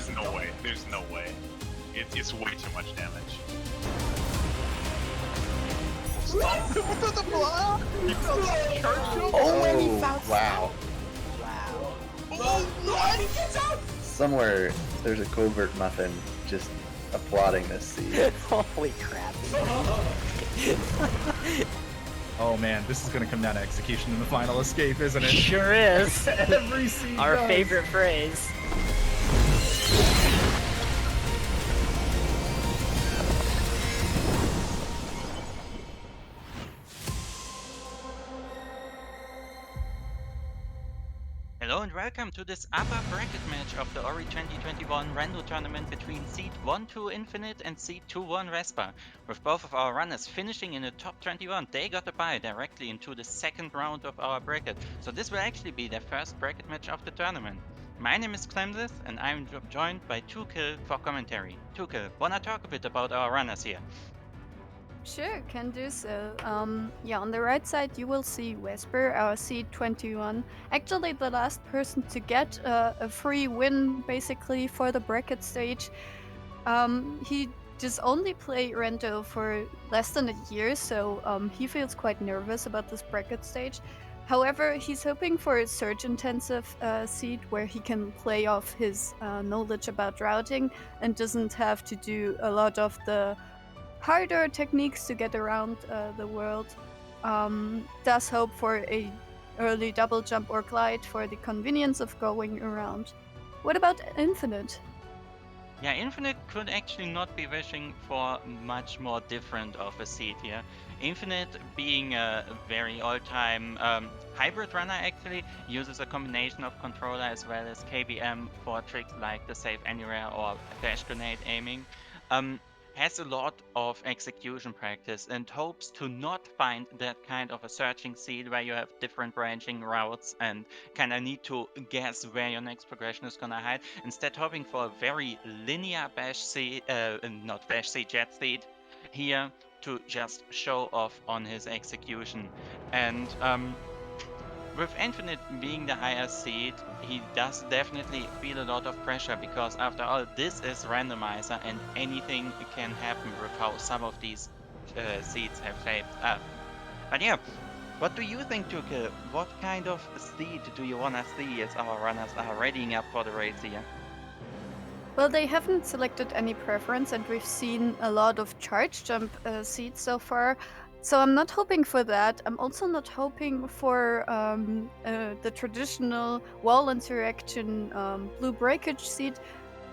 There's no way. There's no way. It's way too much damage. Stop him with the block! He found Churchill! Oh, and he found wow. Wow. Oh, what? He gets out! Somewhere there's a covert muffin just applauding this seed. Holy crap. Oh man, this is gonna come down to execution in the final escape, isn't it? Sure is. Every seed Our does. favorite phrase. Hello and welcome to this upper bracket match of the Ori 2021 Rando Tournament between Seed 1-2 Infinite and Seed 2-1 Vespa. With both of our runners finishing in the top 21, they got a bye directly into the second round of our bracket. So this will actually be their first bracket match of the tournament. My name is Clemsith and I'm joined by Tukel for commentary. Tukel, wanna talk a bit about our runners here? Sure, can do so. Yeah, on the right side you will see Vesper, our seed 21. Actually the last person to get a free win basically for the bracket stage. He just only played Rando for less than a year, so he feels quite nervous about this bracket stage. However, he's hoping for a surge intensive seed where he can play off his knowledge about routing and doesn't have to do a lot of the harder techniques to get around the world. Does hope for a early double jump or glide for the convenience of going around. What about Infinite? Yeah, Infinite could actually not be wishing for much more different of a seed here. Infinite, being a very all-time hybrid runner, actually uses a combination of controller as well as KBM for tricks like the save anywhere or dash grenade aiming. Has a lot of execution practice and hopes to not find that kind of a searching seed where you have different branching routes and kind of need to guess where your next progression is gonna hide. Instead, hoping for a very linear bash seed, not bash seed, jet seed here to just show off on his execution. And with Infinite being the higher seed, he does definitely feel a lot of pressure because after all, this is randomizer and anything can happen with how some of these seeds have shaped up. But yeah, what do you think, Tuke? What kind of seed do you want to see as our runners are readying up for the race here? Well, they haven't selected any preference, and we've seen a lot of charge jump seeds so far. So I'm not hoping for that. I'm also not hoping for the traditional wall interaction blue breakage seed.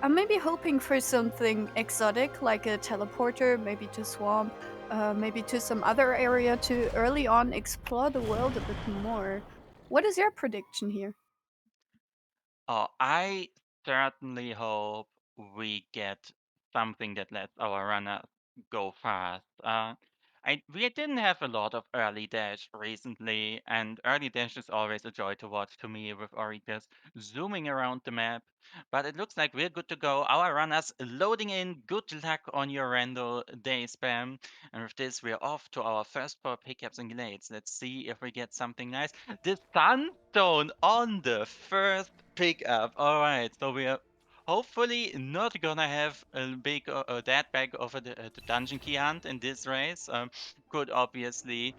I'm maybe hoping for something exotic, like a teleporter, maybe to swamp, maybe to some other area to early on explore the world a bit more. What is your prediction here? Oh, I certainly hope we get something that lets our runner go fast. We didn't have a lot of early dash recently, and early dash is always a joy to watch to me with Ori just zooming around the map. But it looks like we're good to go. Our runners loading in. Good luck on your rando day spam. And with this, we're off to our first 4 pickups and glades. Let's see if we get something nice. The Sunstone on the first pickup. All right, so we are hopefully not gonna have a big that bag over the dungeon key hunt in this race. Could obviously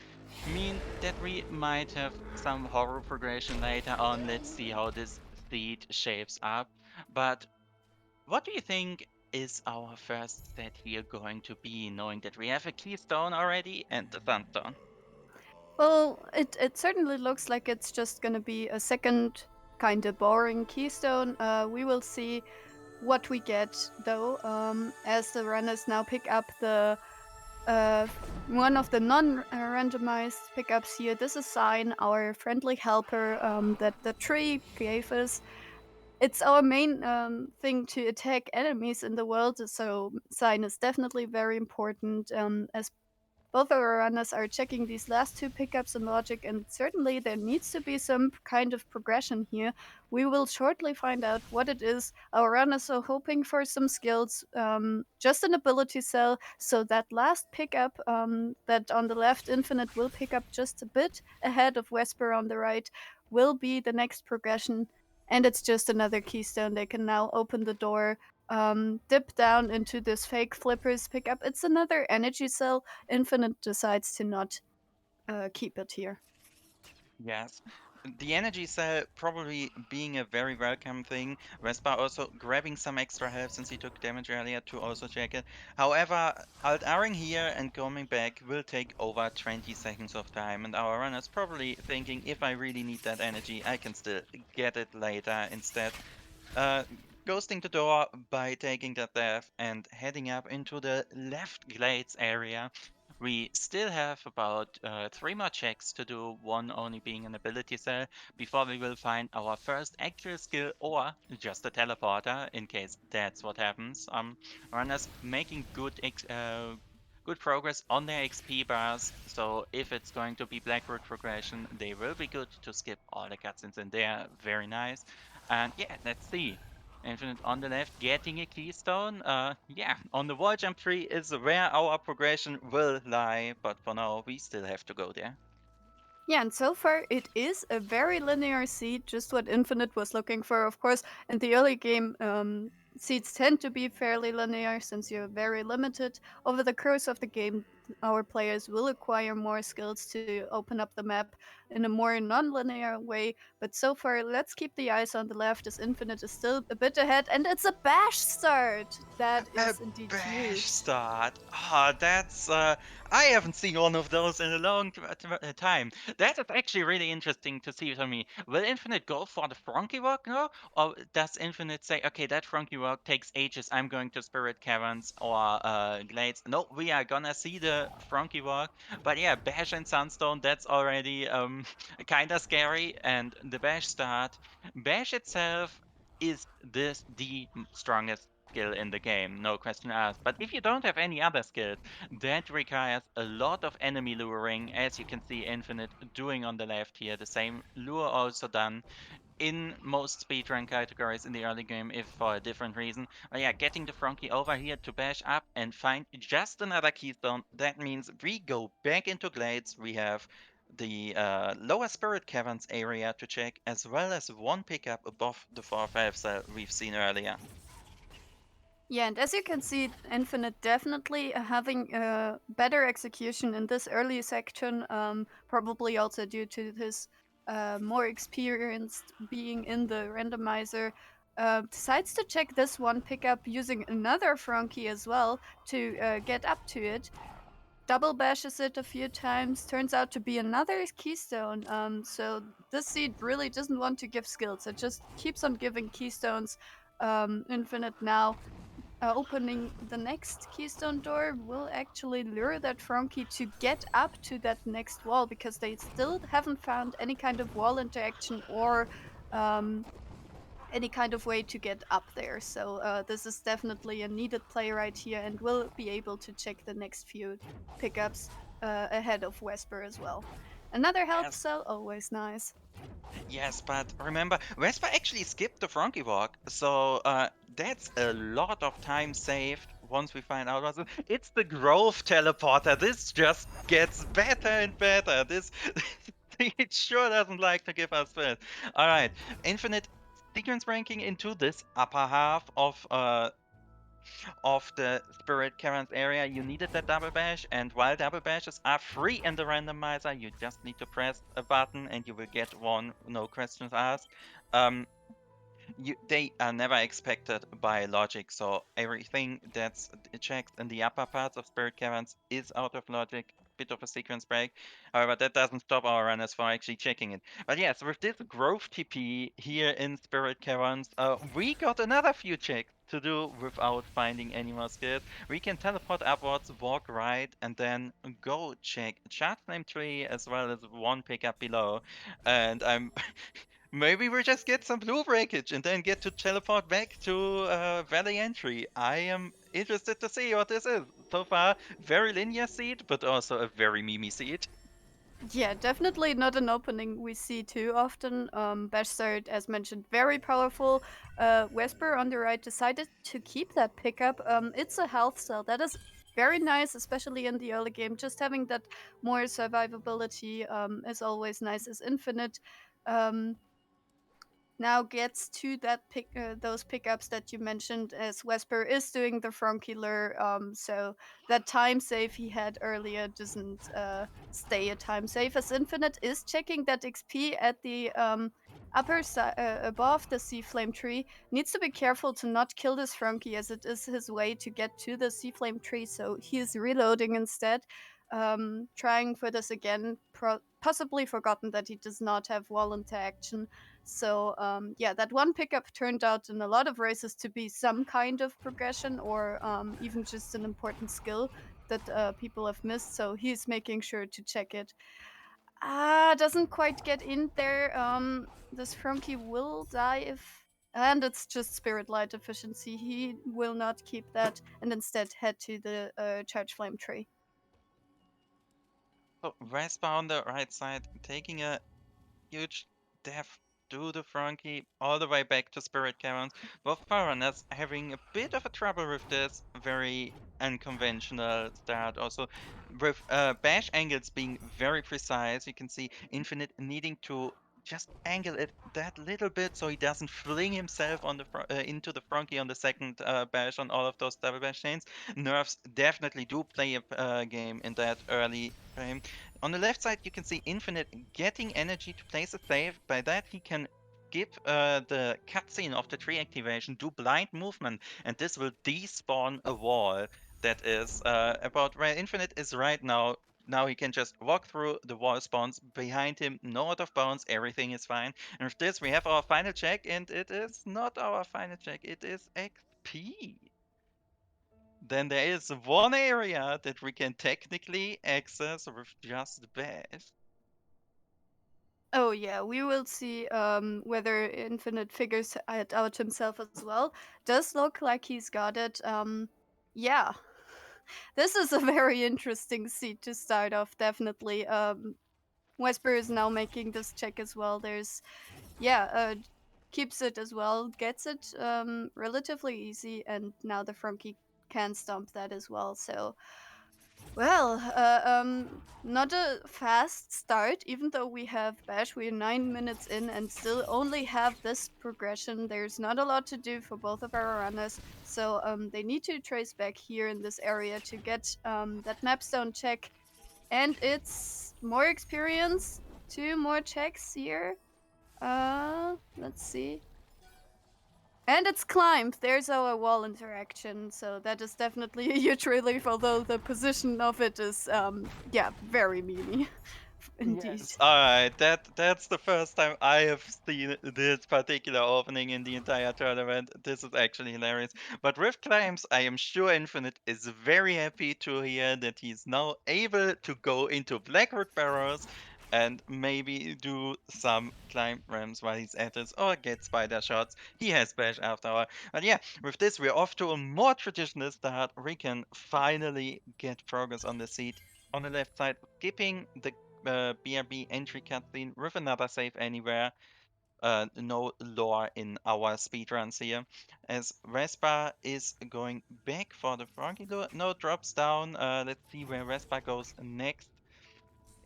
mean that we might have some horror progression later on. Let's see how this seed shapes up. But what do you think is our first set here going to be, knowing that we have a keystone already and the sunstone? Well, it certainly looks like it's just gonna be a second kind of boring keystone. We will see what we get though, as the runners now pick up the uh, one of the non-randomized pickups here. This is Sign, our friendly helper that the tree gave us. It's our main thing to attack enemies in the world, so Sign is definitely very important, as both our runners are checking these last two pickups in logic, and certainly there needs to be some kind of progression here. We will shortly find out what it is. Our runners are hoping for some skills, just an ability cell, so that last pickup that on the left Infinite will pick up just a bit ahead of Vesper on the right will be the next progression. and it's just another keystone. They can now open the door, dip down into this fake flippers pickup. It's another energy cell. Infinite decides to not keep it here. Yes. The energy cell probably being a very welcome thing. Vespa also grabbing some extra health since he took damage earlier to also check it. However, alt-Ring here and coming back will take over 20 seconds of time, and our runner's probably thinking, if I really need that energy, I can still get it later instead. Uh, Ghosting the door by taking that death and heading up into the left glades area. We still have about 3 more checks to do, one only being an ability cell, before we will find our first actual skill or just a teleporter, in case that's what happens. Runners making good progress on their XP bars, so if it's going to be Blackroot progression, they will be good to skip all the cutscenes in there. Very nice. And yeah, let's see. Infinite on the left, getting a keystone. Yeah, on the wall jump tree is where our progression will lie, but for now, we still have to go there. Yeah, and so far it is a very linear seed, just what Infinite was looking for. Of course, in the early game, seeds tend to be fairly linear since you're very limited. Over the course of the game, our players will acquire more skills to open up the map in a more non-linear way. But so far, let's keep the eyes on the left, as Infinite is still a bit ahead, and it's a bash start. That A is indeed bash huge. start. Ah, that's I haven't seen one of those in a long time. That is actually really interesting to see for me. Will Infinite go for the Frankie Walk now? Or does Infinite say, okay, that Frankie Walk takes ages, I'm going to Spirit Caverns or Glades? No, we are gonna see the Frankie Walk. But yeah, Bash and Sunstone, that's already kinda scary. And the Bash start. Bash itself is the strongest skill in the game, no question asked. But if you don't have any other skills, that requires a lot of enemy luring, as you can see Infinite doing on the left here. The same lure also done in most speedrun categories in the early game, if for a different reason. But yeah, getting the Frankie over here to bash up and find just another keystone. That means we go back into Glades. We have the lower Spirit Caverns area to check, as well as one pickup above the 4-5 cell we've seen earlier. Yeah, and as you can see, Infinite definitely having a better execution in this early section, probably also due to his more experienced being in the randomizer. Decides to check this one pickup using another Frankie as well to get up to it. Double bashes it a few times, turns out to be another keystone. So this seed really doesn't want to give skills, it just keeps on giving keystones. Infinite now opening the next keystone door will actually lure that Frankie to get up to that next wall, because they still haven't found any kind of wall interaction or um, any kind of way to get up there. So this is definitely a needed play right here, and will be able to check the next few pickups ahead of Vesper as well. Another health Yes. cell, always nice. Yes, but remember, Vespa actually skipped the Frankie Walk, so that's a lot of time saved once we find out what's it. It's the Grove teleporter. This just gets better and better. This it sure doesn't like to give us this. All right, Infinite sequence ranking into this upper half of the Spirit Caverns area, you needed that double bash, and while double bashes are free in the randomizer, you just need to press a button and you will get one, no questions asked. They are never expected by logic, so everything that's checked in the upper parts of Spirit Caverns is out of logic. Bit of a sequence break. However, that doesn't stop our runners from actually checking it. But yes, with this Grove TP here in Spirit Caverns, we got another few checks to do without finding any more skills. We can teleport upwards, walk right, and then go check Charge Flame Tree as well as one pickup below. And I'm maybe we just get some blue breakage and then get to teleport back to Valley Entry. I am interested to see what this is. So far, very linear seed, but also a very Mimi seed. Yeah, definitely not an opening we see too often. Bastard, as mentioned, very powerful. Vesper on the right decided to keep that pickup. It's a health cell. That is very nice, especially in the early game. Just having that more survivability is always nice as Infinite. Um, now gets to that those pickups that you mentioned, as Vesper is doing the Frankie lure, so that time save he had earlier doesn't stay a time save, as Infinite is checking that XP at the upper side above the sea flame tree. Needs to be careful to not kill this Frankie, as it is his way to get to the sea flame tree, so he is reloading instead, trying for this again, possibly forgotten that he does not have wall interaction. So yeah, that one pickup turned out in a lot of races to be some kind of progression, or even just an important skill that people have missed. So he's making sure to check it. Doesn't quite get in there. This Frankie will die if. And it's just Spirit Light efficiency. He will not keep that and instead head to the Charge Flame tree. So Vespa on the right side, taking a huge death to the Frankie all the way back to Spirit Caverns. Both Foreigners having a bit of a trouble with this very unconventional start. Also, with bash angles being very precise, you can see Infinite needing to just angle it that little bit so he doesn't fling himself on the into the Frankie on the second bash on all of those double bash chains. Nerfs definitely do play a game in that early frame. On the left side, you can see Infinite getting energy to place a save. By that, he can give the cutscene of the tree activation do blind movement, and this will despawn a wall that is about where Infinite is right now. Now he can just walk through, the wall spawns behind him, no out of bounds, everything is fine. And with this, we have our final check, and it is not our final check, it is XP. Then there is one area that we can technically access with just the bash. Oh yeah, we will see whether Infinite figures it out himself as well. Does look like he's got it. Yeah, this is a very interesting seat to start off. Definitely. Wesper is now making this check as well. There's, yeah, keeps it as well, gets it relatively easy, and now the Frankie can stomp that as well. So. Well, not a fast start, even though we have Bash. We're 9 minutes in and still only have this progression. There's not a lot to do for both of our runners, so they need to trace back here in this area to get that mapstone check. And it's more experience, 2 more checks here. Let's see. And it's climbed. There's our wall interaction, so that is definitely a huge relief, although the position of it is, yeah, very meany. Indeed. Yes. Alright, that's the first time I have seen this particular opening in the entire tournament. This is actually hilarious. But with climbs, I am sure Infinite is very happy to hear that he's now able to go into Blackroot Barrows and maybe do some climb ramps while he's at it, or get spider shots. He has bash after all. But yeah, with this we're off to a more traditional start. We can finally get progress on the seat. On the left side, skipping the BRB entry cutscene with another save anywhere. No lore in our speedruns here. As Vespa is going back for the Frankie lure. No drops down. Let's see where Vespa goes next.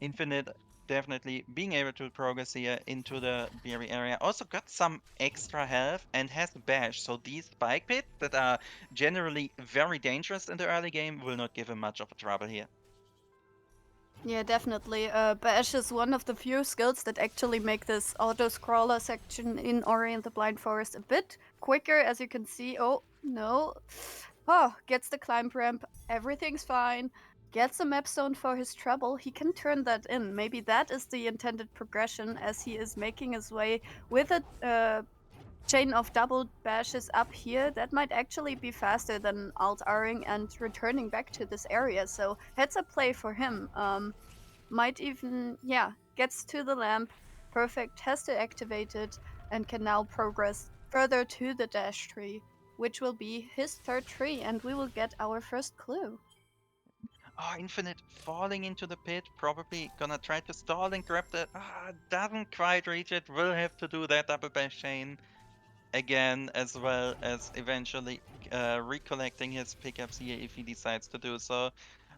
Infinite definitely being able to progress here into the BRB area. Also got some extra health and has bash. So these spike pits that are generally very dangerous in the early game will not give him much of a trouble here. Yeah, definitely. Bash is one of the few skills that actually make this auto-scroller section in Ori and the Blind Forest a bit quicker, as you can see. Oh, no. Oh, gets the climb ramp. Everything's fine. Gets a mapstone for his trouble. He can turn that in. Maybe that is the intended progression, as he is making his way with a chain of double bashes up here. That might actually be faster than alt-Ring and returning back to this area. So heads up play for him. Might even, yeah, gets to the lamp. Perfect, has to activate it, and can now progress further to the dash tree, which will be his third tree, and we will get our first clue. Oh, Infinite falling into the pit, probably gonna try to stall and grab that. Doesn't quite reach it, will have to do that double bash chain again, as well as eventually recollecting his pickups here if he decides to do so.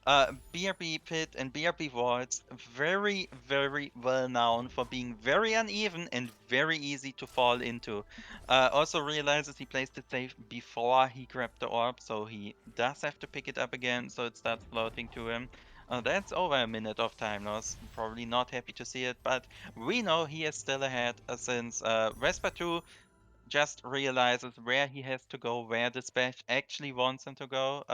BRB Pit and BRB Vaults, very, very well known for being very uneven and very easy to fall into. Also realizes he placed it safe before he grabbed the orb, so he does have to pick it up again, so it starts floating to him. That's over a minute of time loss. Probably not happy to see it, but we know he is still ahead since Vesper 2 just realizes where he has to go, where the Bash actually wants him to go.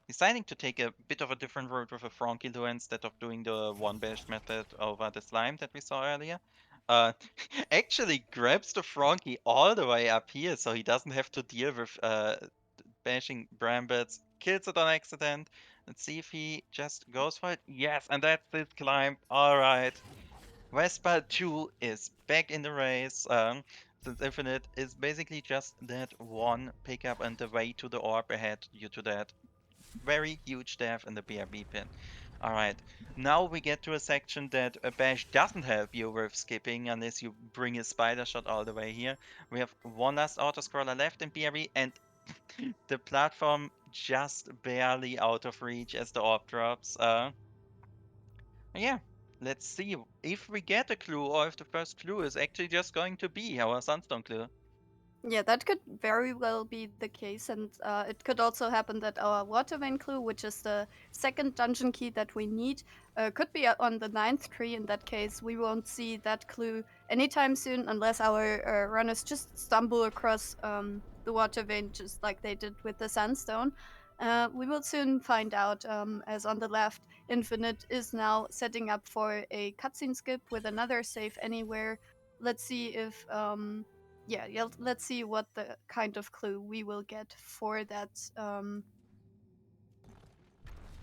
Deciding to take a bit of a different route with a Frankie Lure instead of doing the one bash method over the slime that we saw earlier. Uh, actually grabs the Frankie all the way up here, so he doesn't have to deal with bashing Brambits. Kills it on accident. Let's see if he just goes for it. Yes, and that's his climb. All right. Vespa 2 is back in the race, since Infinite is basically just that one pickup and the way to the orb ahead due to that very huge death in the BRB pin. Alright, now we get to a section that a bash doesn't help you with skipping unless you bring a spider shot all the way here. We have one last auto-scroller left in BRB and the platform just barely out of reach as the orb drops. Yeah, let's see if we get a clue or if the first clue is actually just going to be our Sunstone clue. Yeah, that could very well be the case, and it could also happen that our water vein clue, which is the second dungeon key that we need, could be on the 9th tree. In that case, we won't see that clue anytime soon unless our runners just stumble across the water vein just like they did with the sandstone. We will soon find out, as on the left, Infinite is now setting up for a cutscene skip with another save anywhere. Let's see if yeah, let's see what the kind of clue we will get for that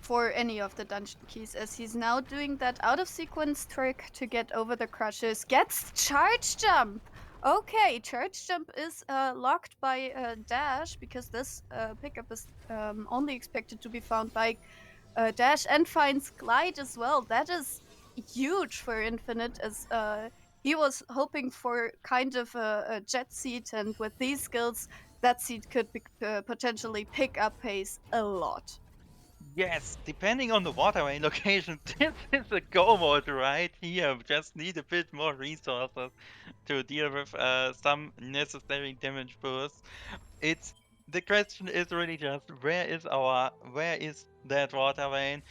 for any of the dungeon keys, as he's now doing that out of sequence trick to get over the crushes. Gets charge jump. Okay, charge jump is locked by dash, because this pickup is only expected to be found by dash, and finds glide as well. That is huge for Infinite, as he was hoping for kind of a jet seat, and with these skills, that seat could potentially pick up pace a lot. Yes, depending on the waterway location, this is a go mode right here. Just need a bit more resources to deal with some necessary damage boosts. It's the question is really just where is that water vein,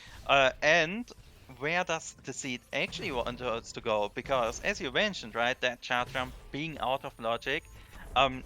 and where does the seed actually want us to go? Because as you mentioned, right, that chart jump being out of logic, um,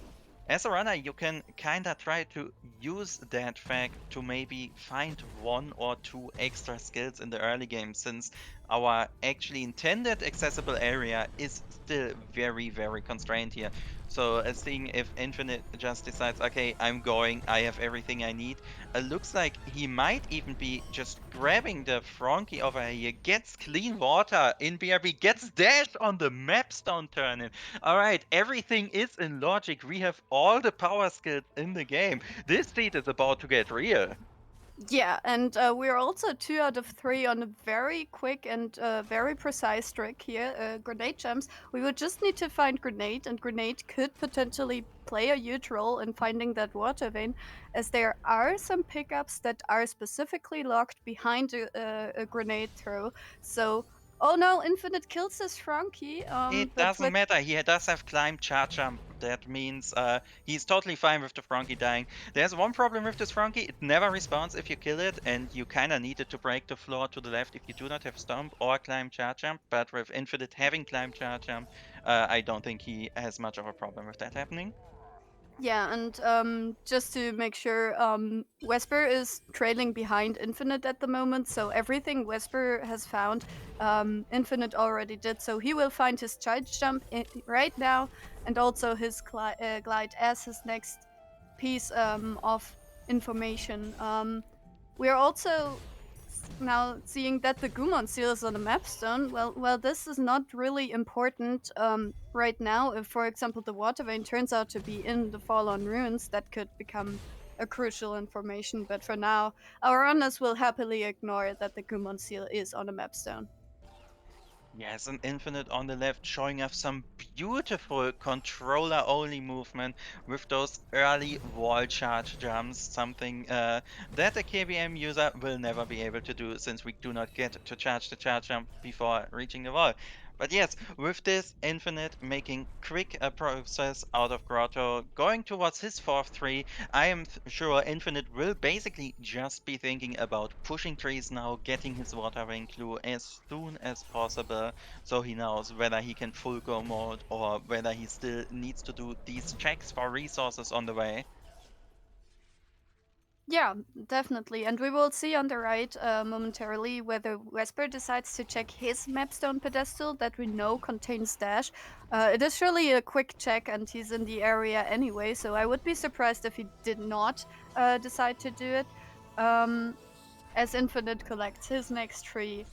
as a runner, you can kinda try to use that fact to maybe find one or two extra skills in the early game, since our actually intended accessible area is still very, very constrained here. So seeing if Infinite just decides, okay, I'm going, I have everything I need. Looks like he might even be just grabbing the Frankie over here, gets clean water in BRB, gets dashed on the mapstone turn-in. Alright, everything is in logic. We have all the power skills in the game. This seed is about to get real. Yeah, and we're also 2 out of 3 on a very quick and very precise trick here. Grenade jumps. We would just need to find Grenade, and Grenade could potentially play a huge role in finding that water vein, as there are some pickups that are specifically locked behind a grenade throw. So, oh no, Infinite kills his Frankie. It But doesn't with matter. He does have climb charge jump. That means he's totally fine with the Frankie dying. There's one problem with this Frankie. It never respawns if you kill it, and you kind of need it to break the floor to the left if you do not have stomp or climb charge jump. But with Infinite having climb charge jump, I don't think he has much of a problem with that happening. Yeah, and just to make sure, Vesper is trailing behind Infinite at the moment, so everything Vesper has found, Infinite already did. So he will find his charge jump right now, and also his glide as his next piece of information. We're also now seeing that the Gumon seal is on the mapstone. Well, this is not really important right now. If, for example, the water vein turns out to be in the Fallen Ruins, that could become a crucial information. But for now, our runners will happily ignore that the Gumon seal is on the mapstone. Yes, an Infinite on the left showing us some beautiful controller-only movement with those early wall charge jumps, something that a KVM user will never be able to do since we do not get to charge the charge jump before reaching the wall. But yes, with this Infinite making quick process out of Grotto, going towards his 4th tree, I am sure Infinite will basically just be thinking about pushing trees now, getting his water vein clue as soon as possible, so he knows whether he can full go mode or whether he still needs to do these checks for resources on the way. Yeah, definitely. And we will see on the right momentarily whether Vesper decides to check his mapstone pedestal that we know contains Dash. It is surely a quick check and he's in the area anyway, so I would be surprised if he did not decide to do it. Um, as Infinite collects his next tree,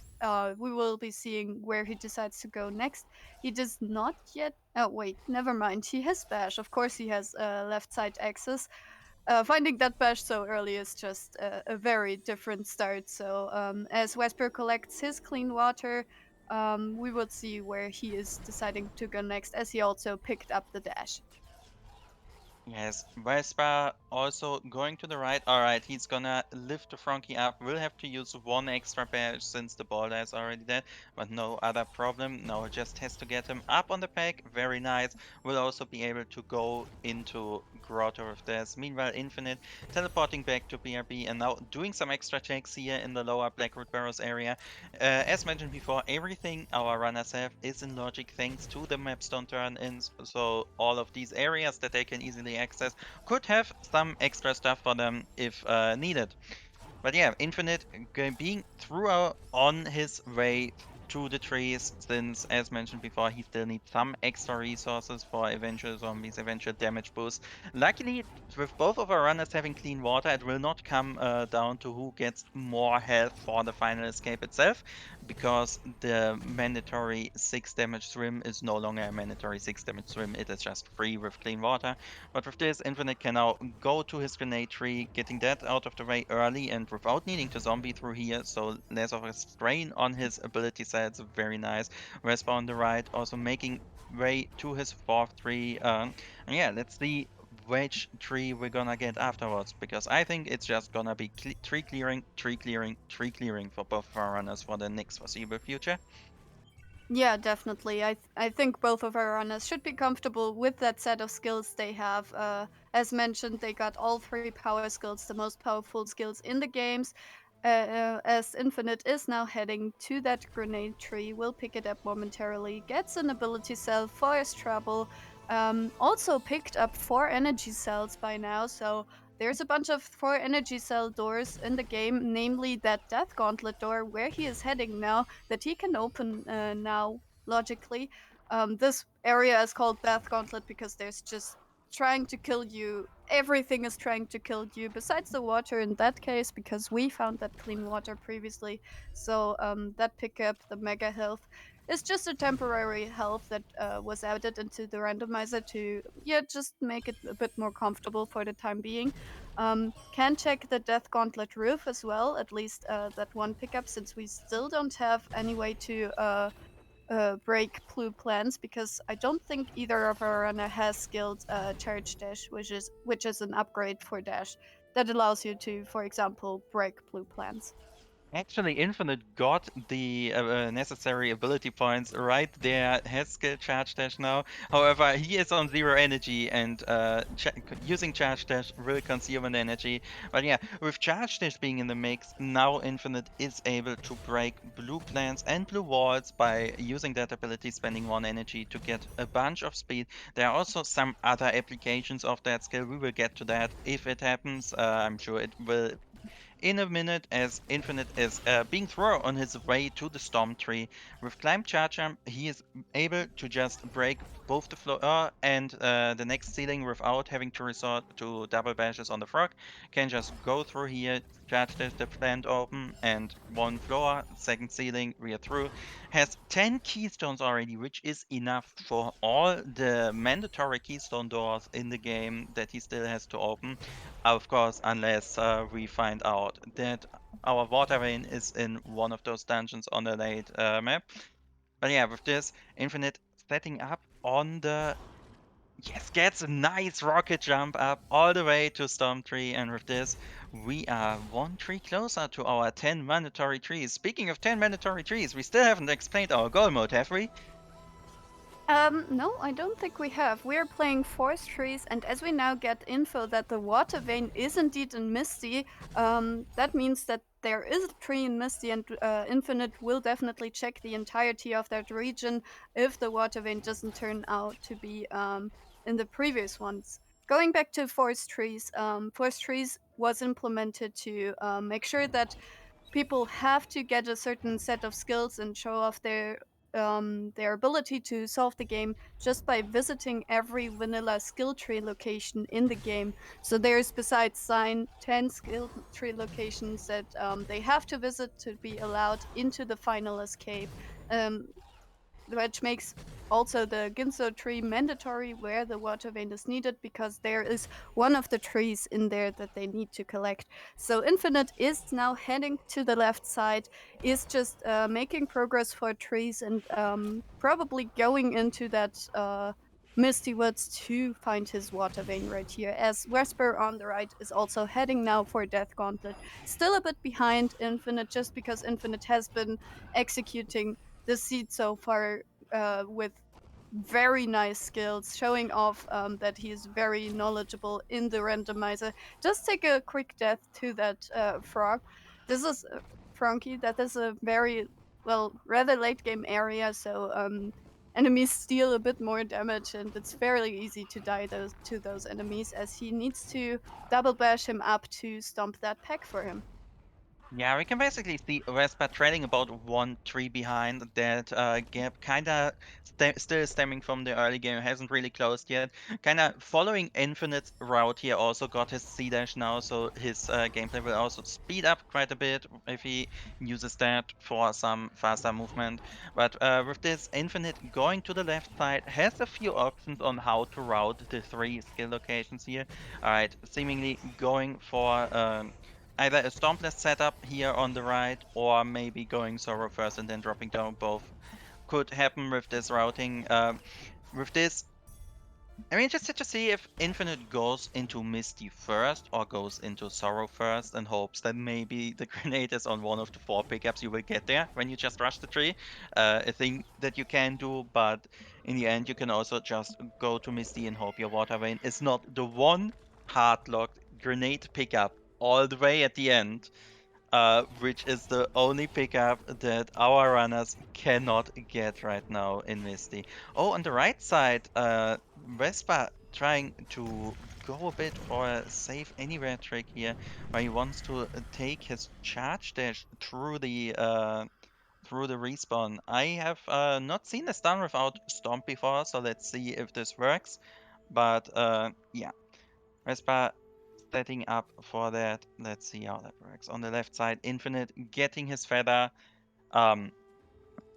we will be seeing where he decides to go next. He does not yet. Oh, wait, never mind. He has Bash. Of course, he has left side access. Finding that bash so early is just a very different start. So as Vesper collects his clean water, we will see where he is deciding to go next, as he also picked up the dash. Yes, Vespa also going to the right. Alright, he's gonna lift the Frankie up. We'll have to use one extra badge since the boulder is already dead, but no other problem. Now it just has to get him up on the pack. Very nice. We'll also be able to go into Grotto with this. Meanwhile, Infinite teleporting back to BRB and now doing some extra checks here in the lower Blackroot Barrows area. As mentioned before, everything our runners have is in logic thanks to the mapstone turn-ins, so all of these areas that they can easily access could have some extra stuff for them if needed. But yeah, Infinite being through on his way to the trees, since, as mentioned before, he still needs some extra resources for eventual zombies, eventual damage boosts. Luckily, with both of our runners having clean water, it will not come down to who gets more health for the final escape itself, because the mandatory 6 damage swim is no longer a mandatory 6 damage swim, it is just free with clean water. But with this, Infinite can now go to his grenade tree, getting that out of the way early and without needing to zombie through here, so less of a strain on his ability sets. Very nice. Vespa on the right, also making way to his 4th tree. And yeah, let's see which tree we're gonna get afterwards, because I think it's just gonna be tree clearing, tree clearing, tree clearing for both of our runners for the next foreseeable future. Yeah, definitely. I think both of our runners should be comfortable with that set of skills they have. As mentioned, they got all 3 power skills, the most powerful skills in the games. As Infinite is now heading to that grenade tree, will pick it up momentarily, gets an ability cell for his trouble. Also picked up 4 energy cells by now, so there's a bunch of 4 energy cell doors in the game, namely that Death Gauntlet door where he is heading now, that he can open now, logically. This area is called Death Gauntlet because there's just trying to kill you. Everything is trying to kill you, besides the water in that case, because we found that clean water previously. So that pickup, the mega health, is just a temporary health that was added into the randomizer to, yeah, just make it a bit more comfortable for the time being. Can check the Death Gauntlet roof as well, at least that one pickup, since we still don't have any way to break blue plants, because I don't think either of our runner has skilled Charge Dash, which is an upgrade for Dash that allows you to, for example, break blue plants. Actually, Infinite got the necessary ability points right there, has skill Charge Dash now. However, he is on 0 energy, and using Charge Dash will consume an energy. But yeah, with Charge Dash being in the mix, now Infinite is able to break blue plants and blue walls by using that ability, spending 1 energy to get a bunch of speed. There are also some other applications of that skill. We will get to that if it happens. I'm sure it will in a minute, as Infinite is being thrown on his way to the Storm Tree. With Climb Charge Jump, he is able to just break both the floor and the next ceiling without having to resort to double bashes on the frog. Can just go through here, charge the plant open, and 1 floor, second ceiling, we are through. Has 10 keystones already, which is enough for all the mandatory keystone doors in the game that he still has to open. Of course, unless we find out that our water vein is in one of those dungeons on the late map. But yeah, with this, Infinite setting up on the... Yes, gets a nice rocket jump up all the way to Storm Tree, and with this, we are 1 tree closer to our 10 mandatory trees. Speaking of 10 mandatory trees, we still haven't explained our goal mode, have we? No, I don't think we have. We're playing forest trees, and as we now get info that the water vein is indeed in Misty, that means that there is a tree in Misty, and Infinite will definitely check the entirety of that region if the water vein doesn't turn out to be in the previous ones. Going back to forest trees was implemented to make sure that people have to get a certain set of skills and show off their ability to solve the game just by visiting every vanilla skill tree location in the game. So there's besides sign 10 skill tree locations that they have to visit to be allowed into the final escape. Um, which makes also the Ginso tree mandatory where the water vein is needed because there is one of the trees in there that they need to collect. So Infinite is now heading to the left side, is just making progress for trees and probably going into that Misty Woods to find his water vein right here, as Vesper on the right is also heading now for Death Gauntlet. Still a bit behind Infinite just because Infinite has been executing the seed so far with very nice skills, showing off that he is very knowledgeable in the randomizer. Just take a quick death to that frog. This is Frankie. That is a very rather late game area, so enemies steal a bit more damage, and it's fairly easy to die to those enemies as he needs to double bash him up to stomp that pack for him. Yeah, we can basically see Vespa trailing about 1 tree behind. That gap kinda still stemming from the early game, hasn't really closed yet. Kinda following Infinite's route here, also got his C dash now, so his gameplay will also speed up quite a bit if he uses that for some faster movement. But with this, Infinite going to the left side has a few options on how to route the 3 skill locations here. Alright, seemingly going for either a Stompless setup here on the right, or maybe going Sorrow first and then dropping down. Both could happen with this routing. With this, I mean, just to see if Infinite goes into Misty first or goes into Sorrow first and hopes that maybe the grenade is on one of the 4 pickups you will get there when you just rush the tree. A thing that you can do, but in the end, you can also just go to Misty and hope your water vein is not the one hard-locked grenade pickup all the way at the end, which is the only pickup that our runners cannot get right now in Misty. Oh, on the right side, Vespa trying to go a bit for a save anywhere trick here, where he wants to take his charge dash through the respawn. I have not seen this done without Stomp before, so let's see if this works. But yeah, Vespa setting up for that. Let's see how that works. On the left side, Infinite getting his feather. Um,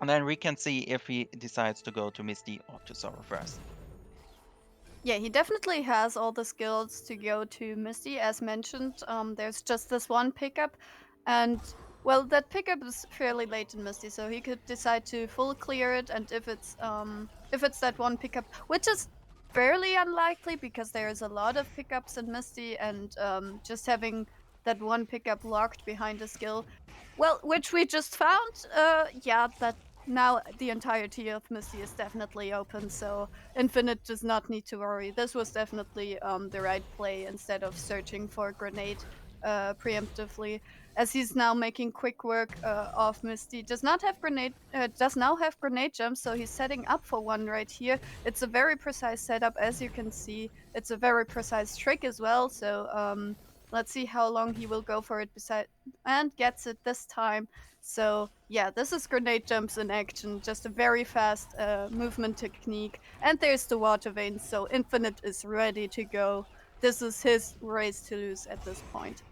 and then we can see if he decides to go to Misty or to Sorrow first. Yeah, he definitely has all the skills to go to Misty, as mentioned. There's just this one pickup, and well, that pickup is fairly late in Misty, so he could decide to full clear it. And if it's that one pickup, which is fairly unlikely because there's a lot of pickups in Misty, and just having that one pickup locked behind a skill, well, which we just found, yeah, that now the entirety of Misty is definitely open, so Infinite does not need to worry. This was definitely the right play instead of searching for a grenade preemptively, as he's now making quick work of Misty. Does now have grenade jumps, so he's setting up for one right here. It's a very precise setup, as you can see. It's a very precise trick as well, so let's see how long he will go for it and gets it this time. So yeah, this is grenade jumps in action, just a very fast movement technique. And there's the water vein, so Infinite is ready to go. This is his race to lose at this point.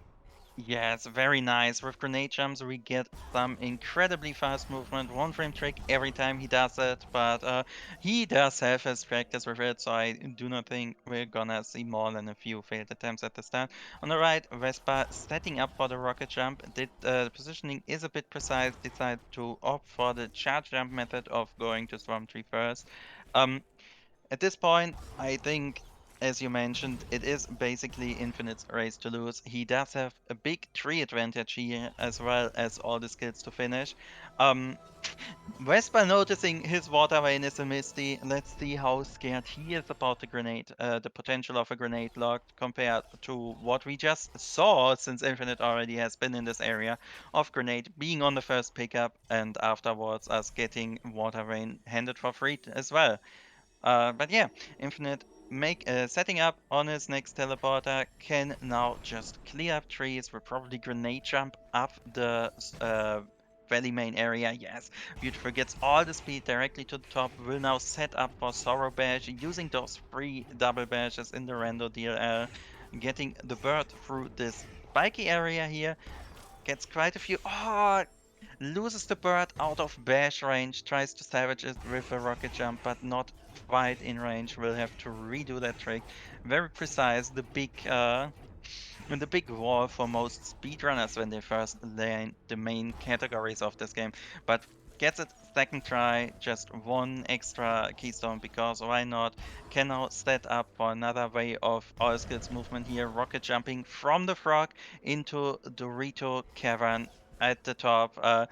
Yes, very nice. With grenade jumps, we get some incredibly fast movement. One frame trick every time he does it, but he does have his practice with it, so I do not think we're gonna see more than a few failed attempts at the start. On the right, Vespa setting up for the rocket jump. The positioning is a bit precise, decided to opt for the charge jump method of going to Storm Tree first. Um, at this point, I think, as you mentioned, it is basically Infinite's race to lose. He does have a big tree advantage here, as well as all the skills to finish. Um, Vespa noticing his water vein is a Misty. Let's see how scared he is about the grenade, the potential of a grenade locked compared to what we just saw, since Infinite already has been in this area of grenade being on the first pickup and afterwards us getting water vein handed for free as well. But yeah, Infinite setting up on his next teleporter can now just clear up trees. Will probably grenade jump up the valley main area. Yes, Beautiful gets all the speed directly to the top. Will now set up for Sorrow Bash using those three double bashes in the rando DLL, getting the bird through this spiky area here. Gets quite a few. Oh, loses the bird out of bash range, tries to salvage it with a rocket jump, but not quite in range. Will have to redo that trick. Very precise. The big wall for most speedrunners when they first learn the main categories of this game, but gets it second try, just one extra keystone because why not? Can now set up for another way of all skills movement here, rocket jumping from the frog into Dorito cavern at the top.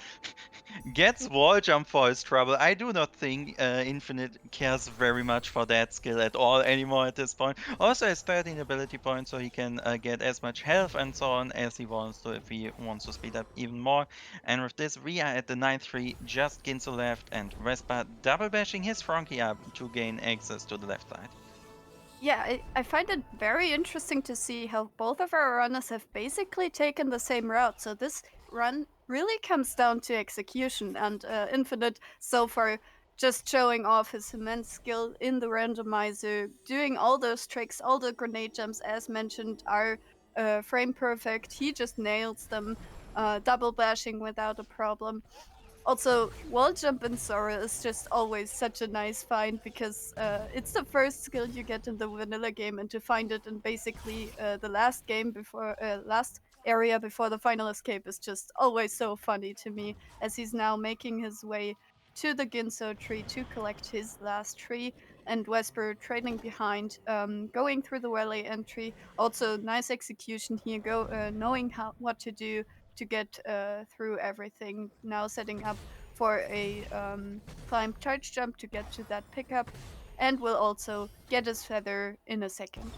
Gets wall jump for his trouble. I do not think Infinite cares very much for that skill at all anymore at this point. Also has 13 ability points, so he can get as much health and so on as he wants to if he wants to speed up even more. And with this, we are at the 9-3, just Ginzo left, and Vespa double bashing his Frankie up to gain access to the left side. Yeah, I find it very interesting to see how both of our runners have basically taken the same route. So this run really comes down to execution, and Infinite so far just showing off his immense skill in the randomizer, doing all those tricks, all the grenade jumps, as mentioned, are frame perfect. He just nails them, double bashing without a problem. Also, wall jump in Sora is just always such a nice find because it's the first skill you get in the vanilla game, and to find it in basically the last game before last area before the final escape is just always so funny to me. As he's now making his way to the Ginso tree to collect his last tree, and Wesper trailing behind, going through the valley entry. Also, nice execution here, knowing what to do to get through everything. Now setting up for a climb charge jump to get to that pickup, and will also get his feather in a second.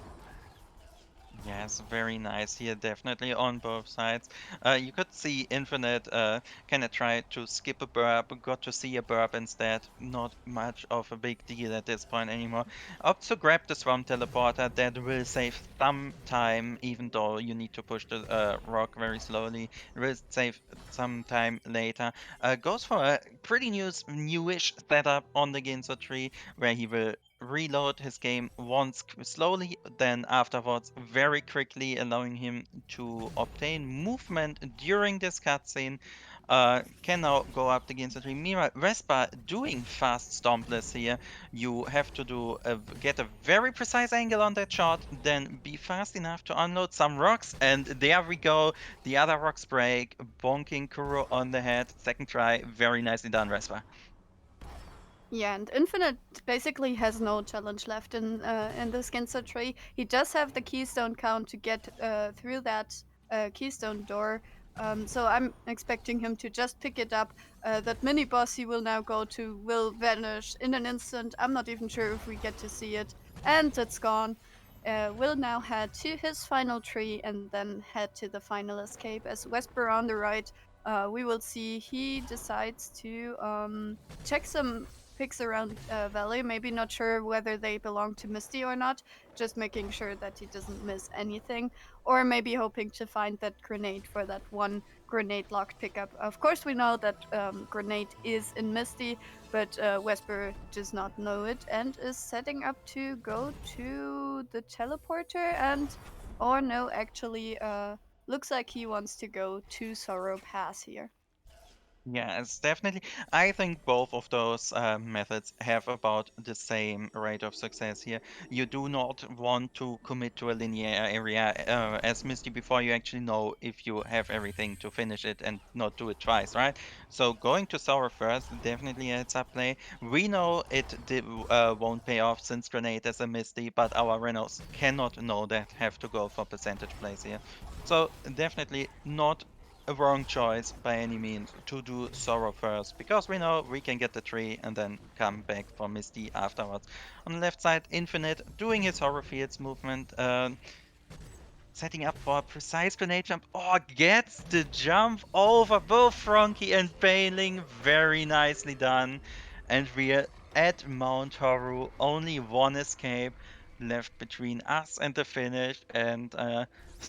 Yes, very nice here, definitely on both sides. You could see Infinite kind of tried to skip a burp, got to see a burp instead. Not much of a big deal at this point anymore. Opt to grab the Swamp Teleporter, that will save some time, even though you need to push the rock very slowly. It will save some time later. Goes for a pretty newish setup on the Ginso tree, where he will reload his game once slowly, then afterwards very quickly, allowing him to obtain movement during this cutscene. Can now go up against the tree. Meanwhile, Vespa doing fast stompless here. You have to get a very precise angle on that shot, then be fast enough to unload some rocks, and there we go. The other rocks break, bonking Kuro on the head. Second try, very nicely done, Vespa. Yeah, and Infinite basically has no challenge left in this Ginso tree. He does have the keystone count to get through that keystone door. So I'm expecting him to just pick it up. That mini boss he will now go to will vanish in an instant. I'm not even sure if we get to see it, and it's gone. Will now head to his final tree and then head to the final escape. As Wesper on the right, we will see he decides to check some pigs around Valley. Maybe not sure whether they belong to Misty or not, just making sure that he doesn't miss anything. Or maybe hoping to find that grenade for that one grenade locked pickup. Of course, we know that grenade is in Misty, but Wesper does not know it and is setting up to go to the teleporter and, or no, actually, looks like he wants to go to Sorrow Pass here. Yeah, it's definitely. I think both of those methods have about the same rate of success here. You do not want to commit to a linear area as Misty before you actually know if you have everything to finish it and not do it twice, right? So going to Sour first definitely a heads up play. We know won't pay off since Grenade is a Misty, but our Renos cannot know that, have to go for percentage plays here. So definitely not a wrong choice by any means to do Sorrow first, because we know we can get the tree and then come back for Misty afterwards. On the left side, Infinite doing his Horror Fields movement, setting up for a precise grenade jump. Oh, gets the jump over both Frankie and Bailing. Very nicely done. And we're at Mount Horu. Only one escape left between us and the finish. And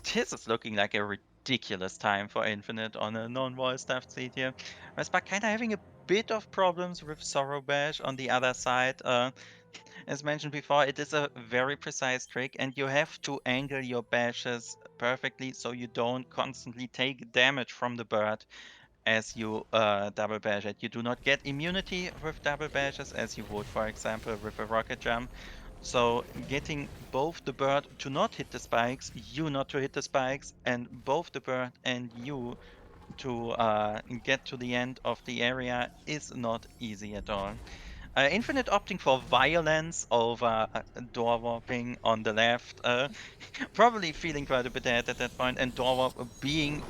this is looking like a ridiculous time for Infinite on a non-voice staffed seat here. Vespa kind of having a bit of problems with Sorrow Bash on the other side. As mentioned before, it is a very precise trick, and you have to angle your bashes perfectly so you don't constantly take damage from the bird as you double bash it. You do not get immunity with double bashes as you would, for example, with a rocket jump. So getting both the bird to not hit the spikes, you not to hit the spikes, and both the bird and you to get to the end of the area is not easy at all. Infinite opting for violence over door warping on the left, probably feeling quite a bit ahead at that point, and door warp being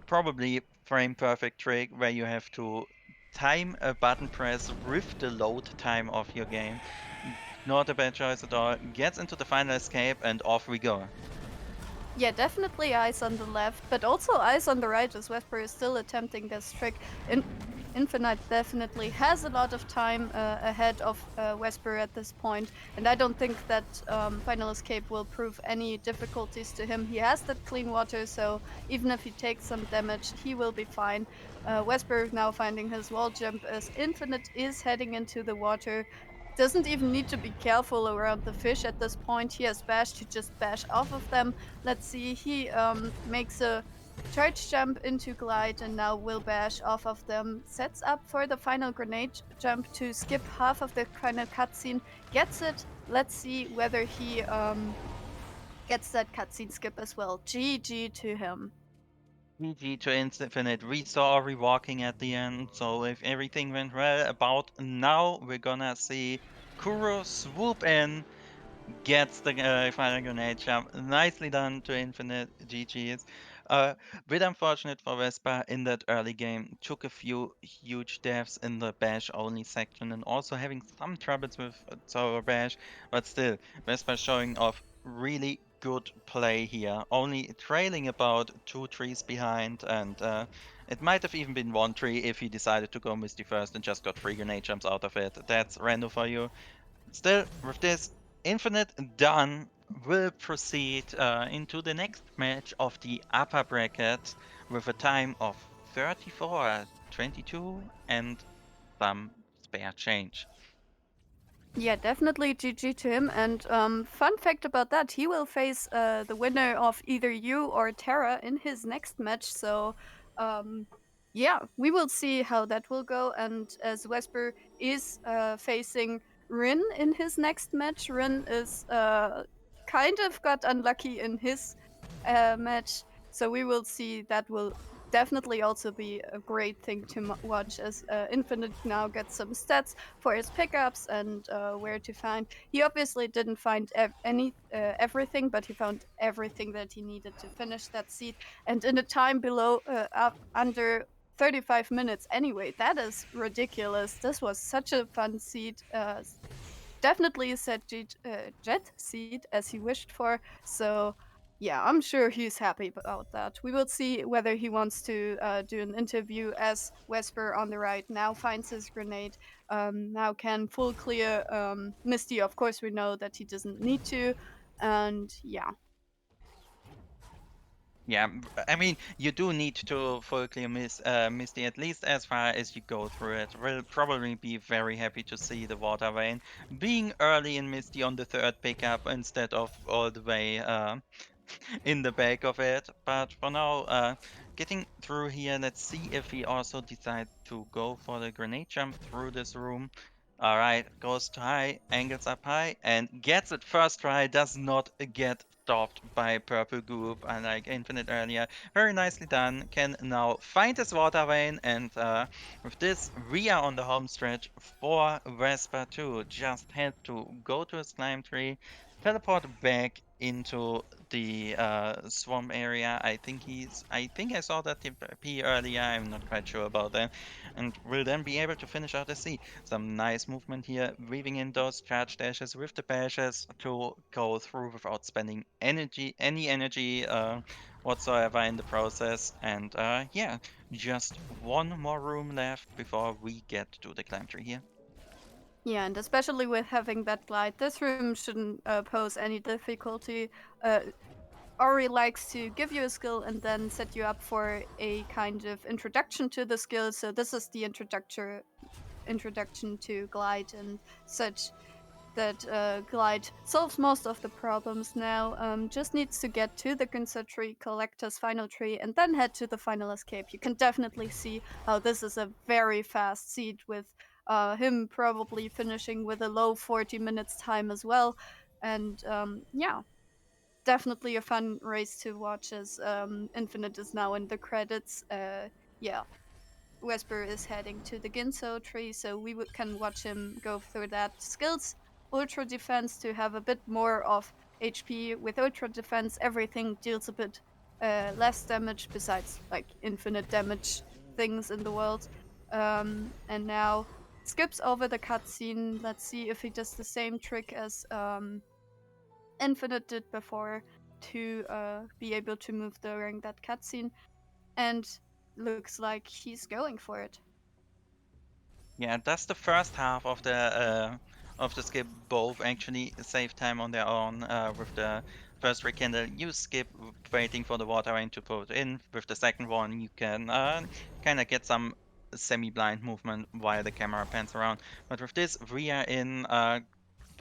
probably frame perfect trick where you have to time a button press with the load time of your game. Not a bad choice at all. Gets into the final escape, and off we go. Yeah, definitely eyes on the left, but also eyes on the right as Vesper is still attempting this trick. Infinite definitely has a lot of time ahead of Vesper at this point, and I don't think that Final Escape will prove any difficulties to him. He has that clean water, so even if he takes some damage, he will be fine. Vesper now finding his wall jump as Infinite is heading into the water. Doesn't even need to be careful around the fish at this point. He has Bash to just bash off of them. Let's see, he makes a charge jump into glide and now will bash off of them. Sets up for the final grenade jump to skip half of the final cutscene. Gets it. Let's see whether he gets that cutscene skip as well. GG to him. GG to Infinite. We saw Ori walking at the end, so if everything went well, about now we're gonna see Kuro swoop in, gets the final grenade jump. Nicely done to Infinite. GG's. Bit unfortunate for Vespa in that early game. Took a few huge deaths in the Bash only section and also having some troubles with Zoro Bash, but still, Vespa showing off really good play here. Only trailing about 2 trees behind, and it might have even been 1 tree if he decided to go Misty first and just got 3 grenade jumps out of it. That's random for you. Still, with this, Infinite done will proceed into the next match of the upper bracket with a time of 34:22 and some spare change. Yeah, definitely GG to him. And fun fact about that, he will face the winner of either you or Terra in his next match. So, yeah, we will see how that will go. And as Vesper is facing Rin in his next match, Rin is kind of got unlucky in his match. So we will see that will definitely also be a great thing to watch as Infinite now gets some stats for his pickups and where to find. He obviously didn't find everything, but he found everything that he needed to finish that seed, and in a time below under 35 minutes. Anyway, that is ridiculous. This was such a fun seed. Definitely a set jet seed as he wished for. So yeah, I'm sure he's happy about that. We will see whether he wants to do an interview as Vesper on the right now finds his grenade. Now can full clear Misty. Of course, we know that he doesn't need to. And yeah. Yeah, I mean, you do need to full clear Misty at least as far as you go through it. Will probably be very happy to see the water vein being early in Misty on the third pickup instead of all the way in the back of it. But for now, getting through here, let's see if he also decides to go for the grenade jump through this room. All right, goes to high, angles up high, and gets it first try. Does not get stopped by purple goop, unlike Infinite earlier. Very nicely done. Can now find his water vein, and with this, we are on the home stretch for Vespa 2. Just had to go to his climb tree, teleport back into the swamp area. I think I saw that TP earlier. I'm not quite sure about that, and will then be able to finish out the C. Some nice movement here, weaving in those charge dashes with the bashes to go through without spending any energy whatsoever in the process. And yeah, just one more room left before we get to the climb tree here. Yeah, and especially with having that glide, this room shouldn't pose any difficulty. Uh, Ori likes to give you a skill and then set you up for a kind of introduction to the skill. So this is the introduction to glide and such. That glide solves most of the problems now. Just needs to get to the Ginza tree, collect his final tree, and then head to the final escape. You can definitely see how this is a very fast seed with him probably finishing with a low 40 minutes time as well. And yeah, definitely a fun race to watch as Infinite is now in the credits. Yeah, Wesper is heading to the Ginso tree, so we can watch him go through that. Skills Ultra Defense to have a bit more of HP. With Ultra Defense, everything deals a bit less damage, besides like infinite damage things in the world. And now skips over the cutscene. Let's see if he does the same trick as Infinite did before to be able to move during that cutscene. And looks like he's going for it. Yeah, that's the first half of the skip. Both actually save time on their own. With the first rekindle, you skip waiting for the water rain to put in. With the second one, you can kind of get some semi-blind movement while the camera pans around. But with this, we are in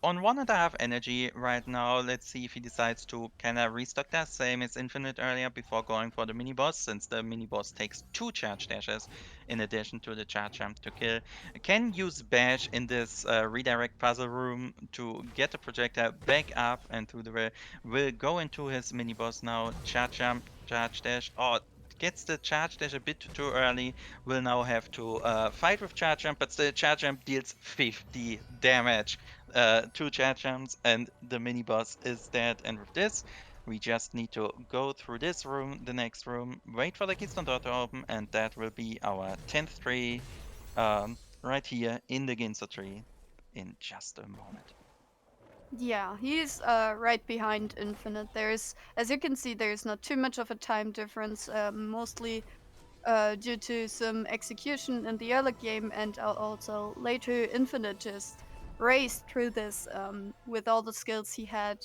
on 1.5 energy right now. Let's see if he decides to kind of restock that, same as Infinite earlier, before going for the mini boss, since the mini boss takes 2 charge dashes in addition to the charge jump to kill. Can use bash in this redirect puzzle room to get the projectile back up and through the rail. Will go into his mini boss now. Charge jump, charge dash. Oh, gets the charge dash a bit too early. Will now have to fight with charge jump, but the charge jump deals 50 damage. 2 charge jumps, and the mini boss is dead. And with this, we just need to go through this room, the next room, wait for the keystone door to open, and that will be our 10th tree right here in the Ginza tree in just a moment. Yeah, he's right behind Infinite. There's, as you can see, there's not too much of a time difference, mostly due to some execution in the early game, and also later Infinite just raced through this with all the skills he had.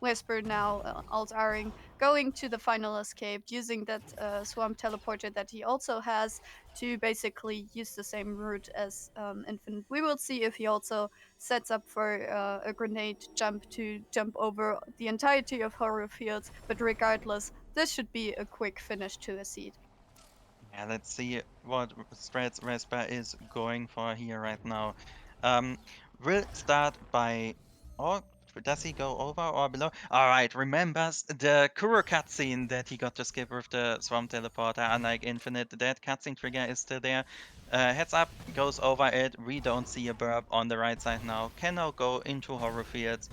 Whisper now alt-Ring, going to the final escape, using that swamp teleporter that he also has to basically use the same route as Infinite. We will see if he also sets up for a grenade jump to jump over the entirety of Horror Fields, but regardless, this should be a quick finish to a seed. Yeah, let's see what Strats Vespa is going for here right now. Um, we'll start by. Oh, does he go over or below? All right, remembers the Kuro cutscene that he got to skip with the Swamp Teleporter. Unlike Infinite, that cutscene trigger is still there. Heads up, goes over it. We don't see a burp on the right side now. Can now go into Horror Fields.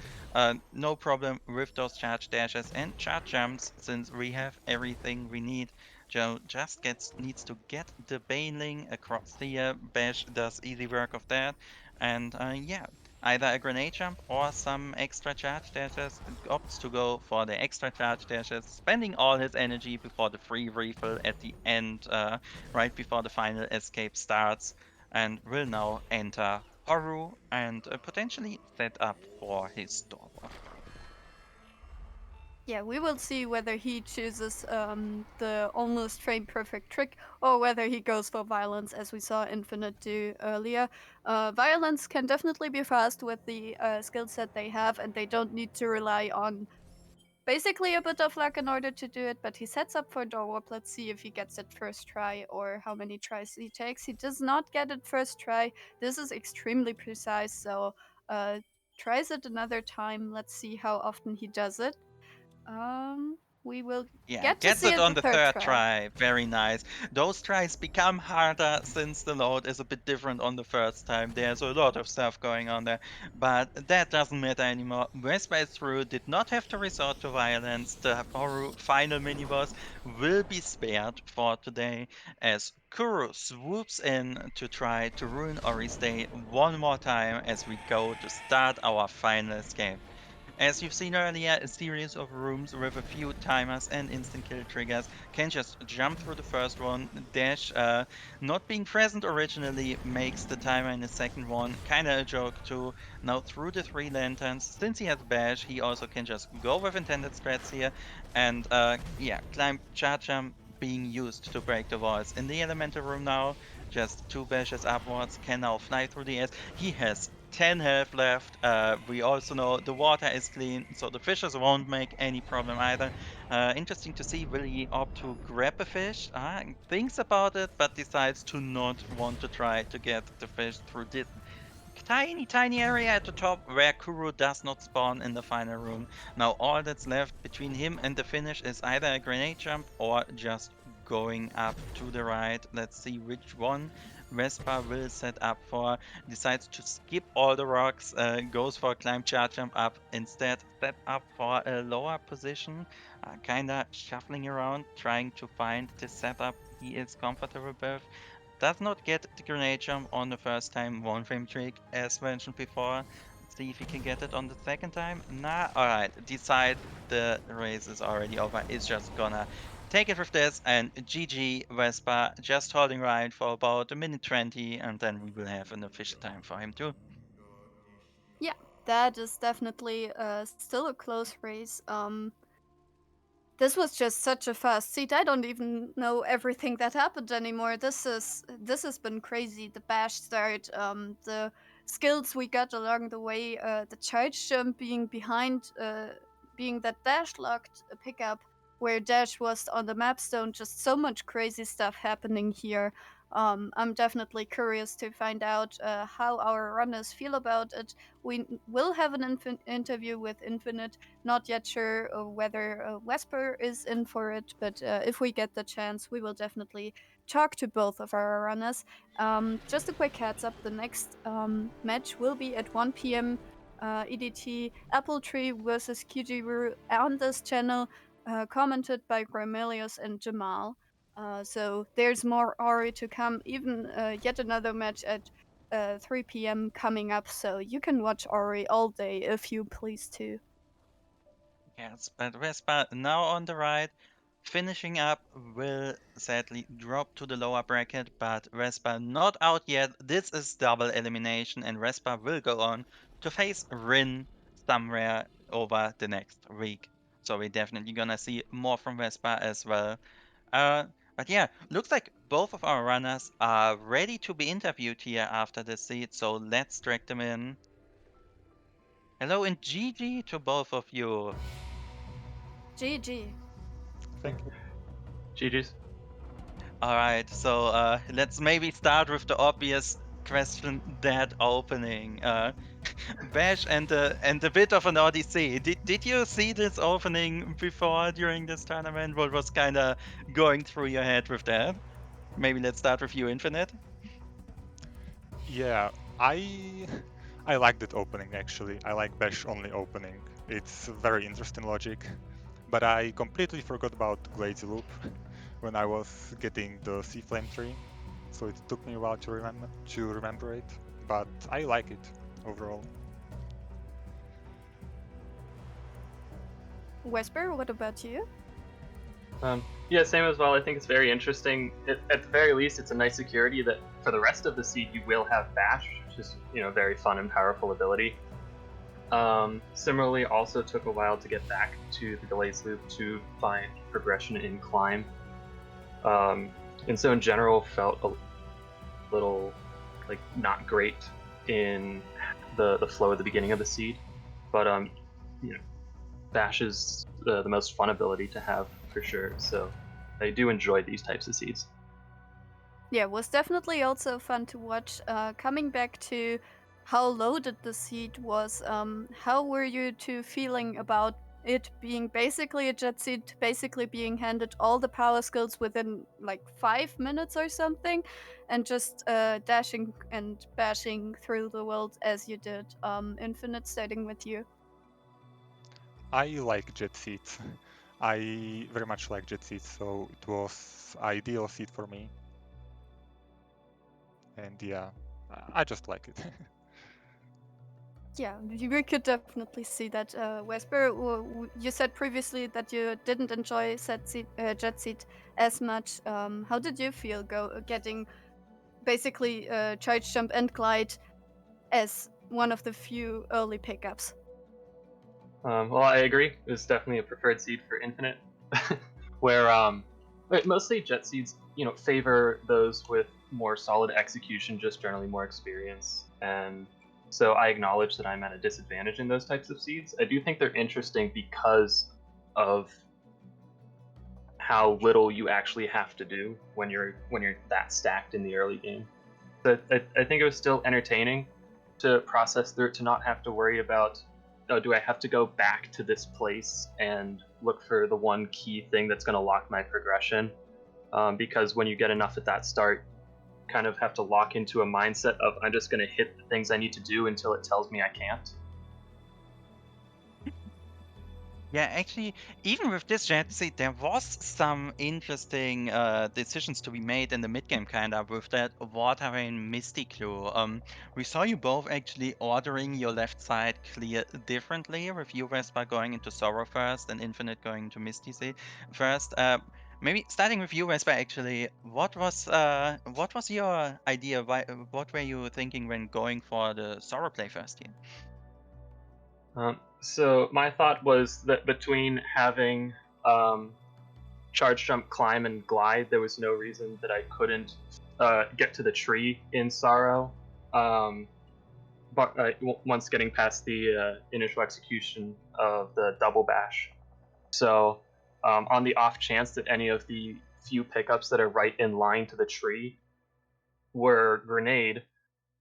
No problem with those charge dashes and charge jumps, since we have everything we need. Joe just needs to get the bailing across here. Bash does easy work of that. And yeah, either a grenade jump or some extra charge dashes. Opts to go for the extra charge dashes, spending all his energy before the free refill at the end, right before the final escape starts. And will now enter Horu and potentially set up for his door wall. Yeah, we will see whether he chooses the almost frame perfect trick or whether he goes for violence, as we saw Infinite do earlier. Violence can definitely be fast with the skill set they have, and they don't need to rely on basically a bit of luck in order to do it, but he sets up for door warp. Let's see if he gets it first try or how many tries he takes. He does not get it first try. This is extremely precise, so tries it another time. Let's see how often he does it. We will Yeah, get to gets see it it on the the third third try. try. Very nice. Those tries become harder since the load is a bit different on the first time. There's a lot of stuff going on there, but that doesn't matter anymore. Vespa is through, did not have to resort to violence. The Horu final mini-boss will be spared for today as Kuro swoops in to try to ruin Ori's day one more time as we go to start our final escape. As you've seen earlier, a series of rooms with a few timers and instant kill triggers can just jump through the first one. Dash, not being present originally, makes the timer in the second one kinda a joke too. Now through the 3 lanterns, since he has Bash, he also can just go with intended strats here and yeah, climb charge jump being used to break the walls. In the elemental room now, just 2 bashes upwards, can now fly through the air. He has 10 health left. We also know the water is clean, so the fishes won't make any problem either. Interesting to see, will he opt to grab a fish? Thinks about it, but decides to not want to try to get the fish through this tiny area at the top where Kuro does not spawn in the final room. Now all that's left between him and the finish is either a grenade jump or just going up to the right. Let's see which one Vespa will set up for. Decides to skip all the rocks, goes for a climb charge jump up instead, step up for a lower position, kinda shuffling around trying to find the setup he is comfortable with. Does not get the grenade jump on the first time, one frame trick as mentioned before. Let's see if he can get it on the second time. Nah, alright, decide the race is already over. It's just gonna take it with this and GG Vespa just holding right for about a minute 20 and then we will have an official time for him too. Yeah, that is definitely still a close race. This was just such a fast seat. I don't even know everything that happened anymore. This has been crazy. The bash start, the skills we got along the way, the charge jump being behind, being that dash locked pickup where dash was on the map stone. Just so much crazy stuff happening here. I'm definitely curious to find out how our runners feel about it. We will have an interview with Infinite. Not yet sure whether Vesper is in for it, but if we get the chance, we will definitely talk to both of our runners. Just a quick heads up, the next match will be at 1 p.m. EDT, Apple Tree versus Kijiru on this channel, commented by Gramelius and Jamal. So there's more Ori to come, even yet another match at 3 p.m. coming up, so you can watch Ori all day if you please to. Yes, but Vespa now on the right, finishing up will sadly drop to the lower bracket, but Vespa not out yet. This is double elimination, and Vespa will go on to face Rin somewhere over the next week. So we're definitely gonna see more from Vespa as well. Uh, but yeah, looks like both of our runners are ready to be interviewed here after this seat, so let's drag them in. Hello and GG to both of you. GG. Thank you. GG's. All right, so let's maybe start with the obvious question: that opening, Bash and a bit of an odyssey. Did you see this opening before during this tournament? What was kind of going through your head with that? Maybe let's start with you, Infinite. Yeah, I like that opening actually. I like Bash only opening. It's a very interesting logic. But I completely forgot about Glazy Loop when I was getting the Sea Flame tree. So it took me a while to remember it. But I like it overall. Vesper, what about you? Yeah, same as well. I think it's very interesting. At the very least, it's a nice security that for the rest of the seed you will have Bash, which is a very fun and powerful ability. Similarly, also took a while to get back to the Glaze Loop to find progression in Climb. And so in general felt a little like not great in the flow at the beginning of the seed. But Bash's the most fun ability to have for sure. So I do enjoy these types of seeds. Yeah, it was definitely also fun to watch. Coming back to how loaded the seed was, how were you two feeling about it being basically a jet seed, basically being handed all the power skills within like 5 minutes or something, and just dashing and bashing through the world as you did? Infinite, starting with you. I like jet seats. I very much like jet seats, so it was ideal seat for me. And yeah, I just like it. Yeah, we could definitely see that. Vesper, you said previously that you didn't enjoy Jet Seat as much. How did you feel getting basically Charge Jump and Glide as one of the few early pickups? Well, I agree. It's definitely a preferred seed for Infinite, where mostly jet seeds, favor those with more solid execution, just generally more experience. And so I acknowledge that I'm at a disadvantage in those types of seeds. I do think they're interesting because of how little you actually have to do when you're that stacked in the early game. But I think it was still entertaining to process through it, to not have to worry about, oh, do I have to go back to this place and look for the one key thing that's going to lock my progression? Because when you get enough at that start, you kind of have to lock into a mindset of, I'm just going to hit the things I need to do until it tells me I can't. Yeah, actually, even with this jet seat, there was some interesting decisions to be made in the mid game, kind of with that water and Misty clue. We saw you both actually ordering your left side clear differently, with you Vespa going into Sorrow first and Infinite going into Misty first. Maybe starting with you, Vespa. Actually, what was your idea? What were you thinking when going for the Sorrow play first here? So my thought was that between having charge jump, climb, and glide, there was no reason that I couldn't get to the tree in Sorrow. But once getting past the initial execution of the double bash. So on the off chance that any of the few pickups that are right in line to the tree were grenade,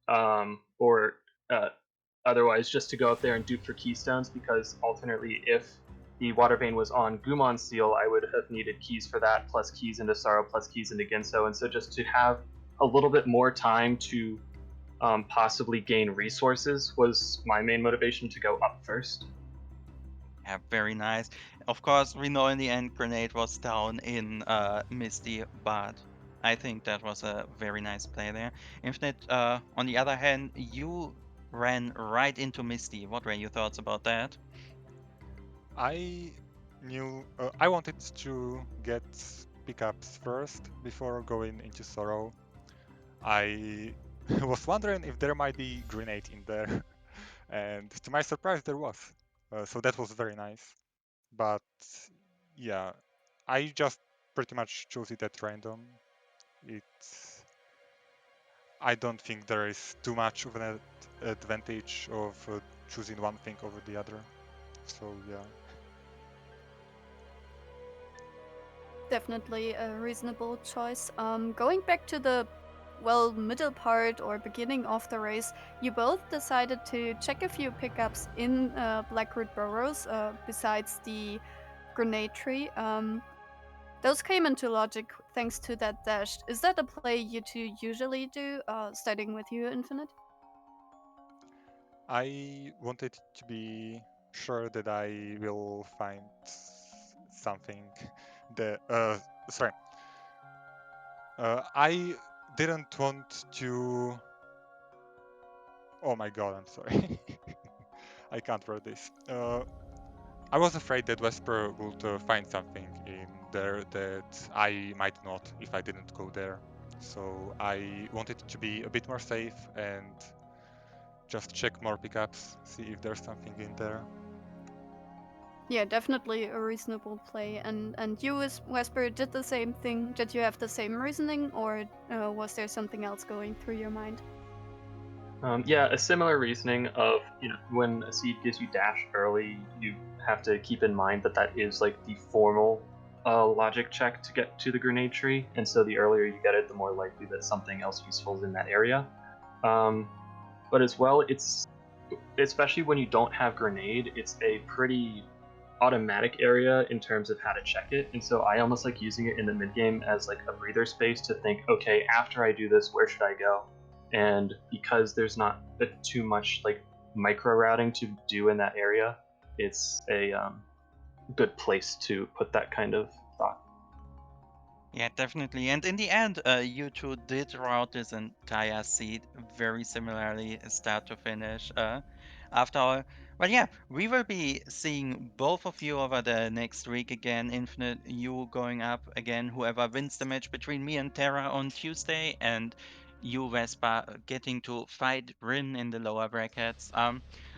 or otherwise just to go up there and dupe for keystones, because alternately if the water vein was on Gumon Seal, I would have needed keys for that, plus keys into Sorrow, plus keys into Ginso, and so just to have a little bit more time to possibly gain resources was my main motivation to go up first. Yeah, very nice. Of course, we know in the end Grenade was down in Misty, but I think that was a very nice play there. Infinite, on the other hand, you ran right into Misty. What were your thoughts about that? I knew I wanted to get pickups first before going into Sorrow. I was wondering if there might be grenade in there, and to my surprise, there was. So that was very nice. But yeah, I just pretty much chose it at random. I don't think there is too much of an advantage of choosing one thing over the other. So yeah. Definitely a reasonable choice. Going back to the middle part or beginning of the race, you both decided to check a few pickups in Blackroot Burrows besides the grenade tree. Those came into logic thanks to that dash. Is that a play you two usually do, starting with you, Infinite? I wanted to be sure that I will find something. Sorry. I didn't want to. Oh my god, I'm sorry. I can't write this. I was afraid that Vesper would find something in there that I might not if I didn't go there. So I wanted to be a bit more safe and just check more pickups, see if there's something in there. Yeah, definitely a reasonable play. And you, Vesper, did the same thing. Did you have the same reasoning, or was there something else going through your mind? Yeah, a similar reasoning of, when a seed gives you dash early, you have to keep in mind that that is like the formal logic check to get to the grenade tree, and so the earlier you get it, the more likely that something else useful is in that area. But as well, it's especially when you don't have grenade, it's a pretty automatic area in terms of how to check it, and so I almost like using it in the mid game as like a breather space to think, okay, after I do this, where should I go? And because there's not too much like micro routing to do in that area, it's a good place to put that kind of thought. Yeah, definitely. And in the end, you two did route this entire seed very similarly, start to finish. After all, but yeah, we will be seeing both of you over the next week again. Infinite, you going up again. Whoever wins the match between me and Terra on Tuesday, and you, Vespa, getting to fight Rin in the lower brackets.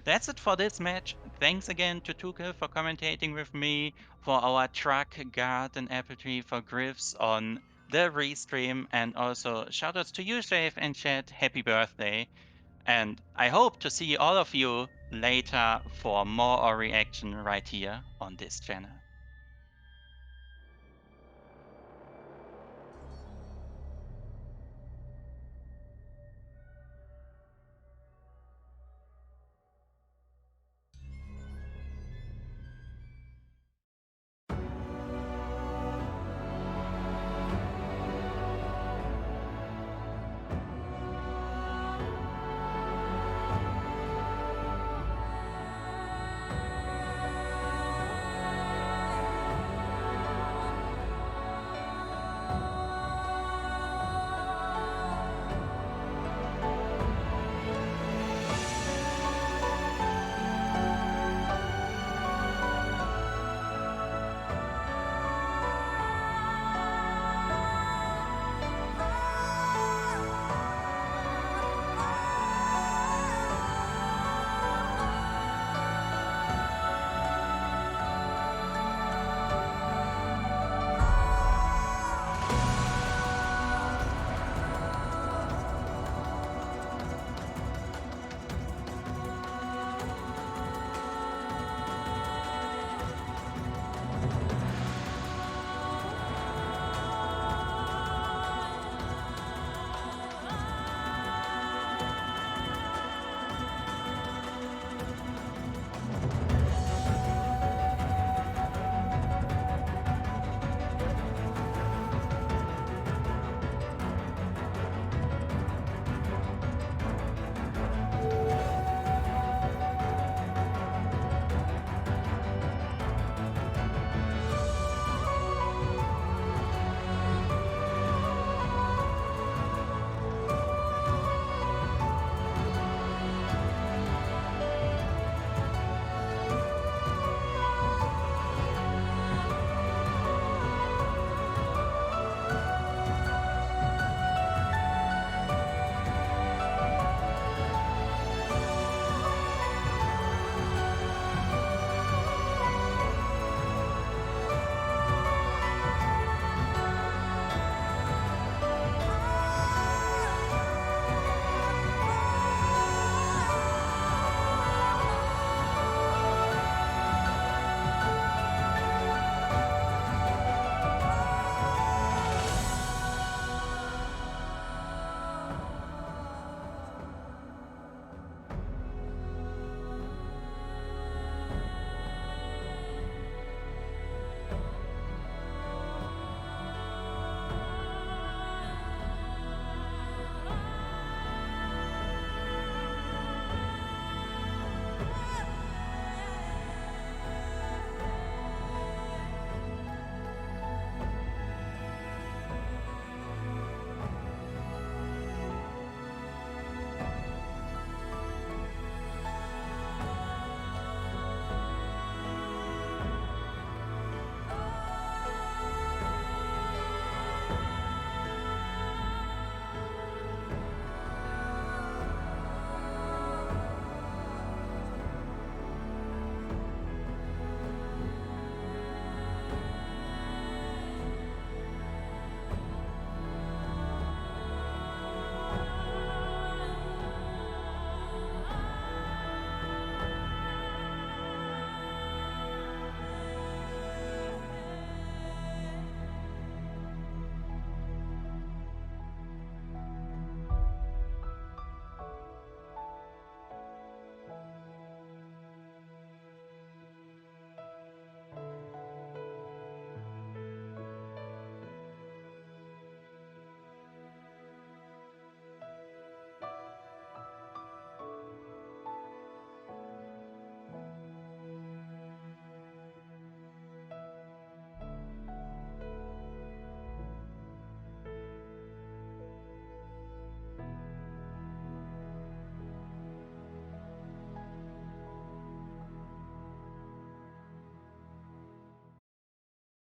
That's it for this match. Thanks again to Tuke for commentating with me, for our truck, guard, and apple tree for Griffs on the restream, and also shoutouts to you, Shave and chat. Happy birthday! And I hope to see all of you later for more Ori action right here on this channel.